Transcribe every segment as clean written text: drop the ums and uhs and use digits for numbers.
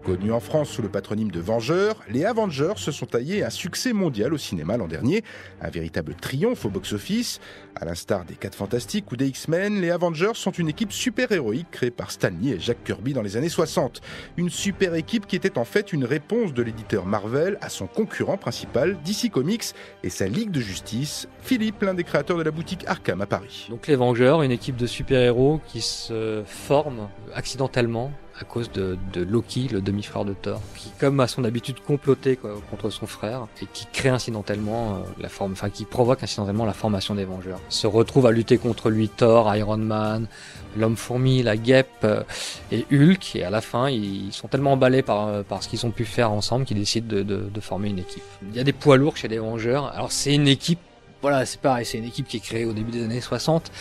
Connus en France sous le patronyme de Vengeurs, les Avengers se sont taillés un succès mondial au cinéma l'an dernier. Un véritable triomphe au box-office. À l'instar des 4 Fantastiques ou des X-Men, les Avengers sont une équipe super-héroïque créée par Stan Lee et Jack Kirby dans les années 60. Une super équipe qui était en fait une réponse de l'éditeur Marvel à son concurrent principal, DC Comics, et sa Ligue de Justice, Philippe, l'un des créateurs de la boutique Arkham à Paris. Donc les Vengeurs, une équipe de super-héros qui se forme accidentellement à cause de Loki, le demi-frère de Thor, qui, comme a son habitude, complotait contre son frère et qui crée incidentellement qui provoque incidentellement la formation des Vengeurs. Se retrouve à lutter contre lui Thor, Iron Man, l'Homme-Fourmi, la Guêpe et Hulk, et à la fin ils sont tellement emballés par ce qu'ils ont pu faire ensemble qu'ils décident de former une équipe. Il y a des poids lourds chez les Vengeurs. Alors c'est une équipe, voilà, c'est pareil, c'est une équipe qui est créée au début des années 60.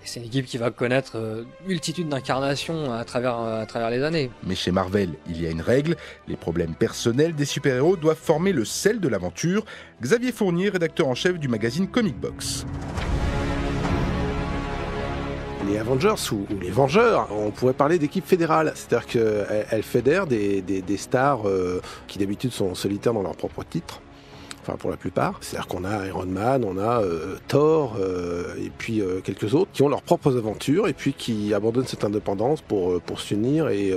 C'est une équipe qui va connaître multitude d'incarnations à travers les années. Mais chez Marvel, il y a une règle. Les problèmes personnels des super-héros doivent former le sel de l'aventure. Xavier Fournier, rédacteur en chef du magazine Comic Box. Les Avengers ou les Vengeurs, on pourrait parler d'équipe fédérale, c'est-à-dire qu'elles fédèrent des stars qui d'habitude sont solitaires dans leur propre titre. Enfin, pour la plupart. C'est-à-dire qu'on a Iron Man, on a Thor, et puis quelques autres qui ont leurs propres aventures et puis qui abandonnent cette indépendance pour s'unir et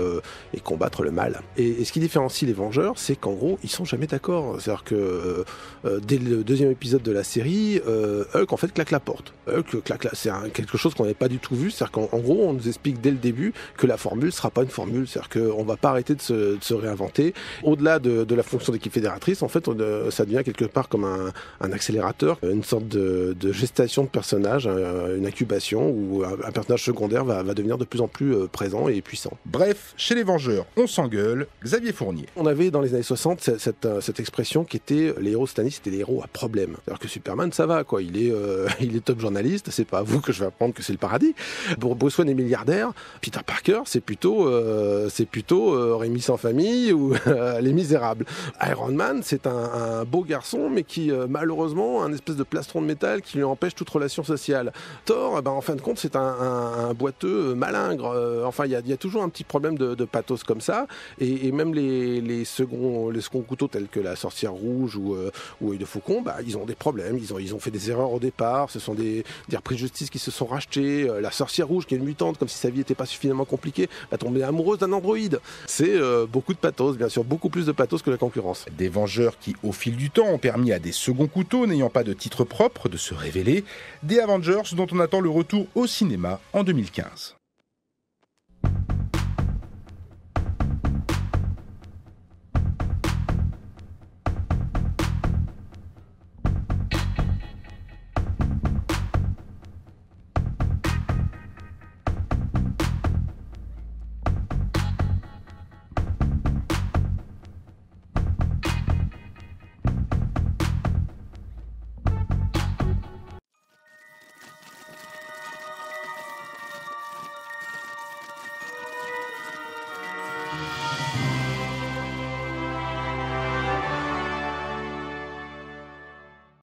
combattre le mal. Et ce qui différencie les Vengeurs, c'est qu'en gros, ils sont jamais d'accord. C'est-à-dire que dès le 2e épisode de la série, Hulk en fait claque la porte. Hulk c'est quelque chose qu'on n'avait pas du tout vu. C'est-à-dire qu'en gros, on nous explique dès le début que la formule sera pas une formule. C'est-à-dire qu'on va pas arrêter de se réinventer. Au-delà de la fonction d'équipe fédératrice, en fait, ça devient quelque part comme un accélérateur, une sorte de gestation de personnage, une incubation où un personnage secondaire va devenir de plus en plus présent et puissant. Bref, chez les Vengeurs, on s'engueule. Xavier Fournier. On avait dans les années 60 cette expression qui était les héros cette année, c'était les héros à problème. Alors que Superman, ça va, quoi. Il est top journaliste, c'est pas à vous que je vais apprendre que c'est le paradis. Bruce Wayne est milliardaire, Peter Parker, c'est plutôt Rémi sans famille ou Les Misérables. Iron Man, c'est un beau garçon mais qui malheureusement a un espèce de plastron de métal qui lui empêche toute relation sociale. Thor, en fin de compte, c'est un boiteux malingre. Enfin, il y a toujours un petit problème de pathos comme ça. Et même les seconds couteaux tels que la Sorcière Rouge ou Œil de Faucon, ils ont des problèmes. Ils ont fait des erreurs au départ. Ce sont des reprises de justice qui se sont rachetées. La Sorcière Rouge, qui est une mutante, comme si sa vie n'était pas suffisamment compliquée, va tomber amoureuse d'un androïde. C'est beaucoup de pathos, bien sûr, beaucoup plus de pathos que la concurrence. Des Vengeurs qui, au fil du temps, ont permis à des seconds couteaux n'ayant pas de titre propre de se révéler, des Avengers dont on attend le retour au cinéma en 2015.